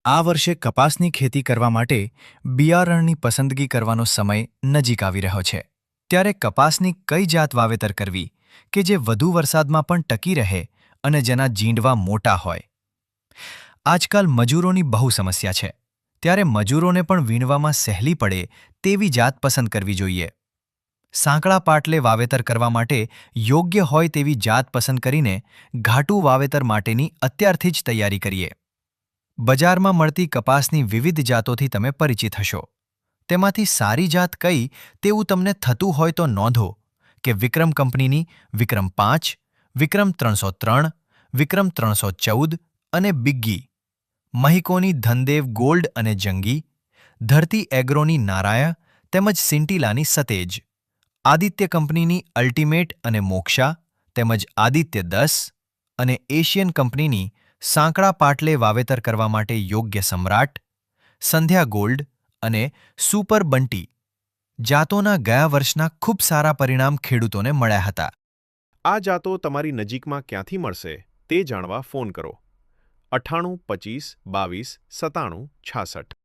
આ વર્ષે કપાસની ખેતી કરવા માટે બિયારણની પસંદગી કરવાનો સમય નજીક આવી રહ્યો છે. ત્યારે કપાસની કઈ જાત વાવેતર કરવી કે જે વધુ વરસાદમાં પણ ટકી રહે અને જેના જીંડવા મોટા હોય? આજકાલ મજૂરોની બહુ સમસ્યા છે. ત્યારે મજૂરોને પણ વીણવામાં સહેલી પડે તેવી જાત પસંદ કરવી જોઈએ. સાંકડા પાટલે વાવેતર કરવા માટે યોગ્ય હોય તેવી જાત પસંદ કરીને ઘાટું વાવેતર માટેની અત્યારથી જ તૈયારી કરીએ. બજારમાં મળતી કપાસની વિવિધ જાતોથી તમે પરિચિત હશો. તેમાંથી સારી જાત કઈ તેવું તમને થતું હોય તો નોંધો કે વિક્રમ કંપનીની વિક્રમ 5, વિક્રમ 303, વિક્રમ 314 અને બિગ્ગી, મહિકોની ધનદેવ ગોલ્ડ અને જંગી, ધરતી એગ્રોની નારાયા તેમજ સિન્ટીલાની સતેજ, આદિત્ય કંપનીની અલ્ટિમેટ અને મોક્ષા તેમજ આદિત્ય 10 અને એશિયન કંપનીની સાંકડા પાટલે વાવેતર કરવા માટે યોગ્ય સમ્રાટ, સંધ્યા ગોલ્ડ અને સુપર બંટી જાતોના ગયા વર્ષના ખૂબ સારા પરિણામ ખેડૂતોને મળ્યા હતા. આ જાતો તમારી નજીકમાં ક્યાંથી મળશે તે જાણવા ફોન કરો 98 25 22 97 66.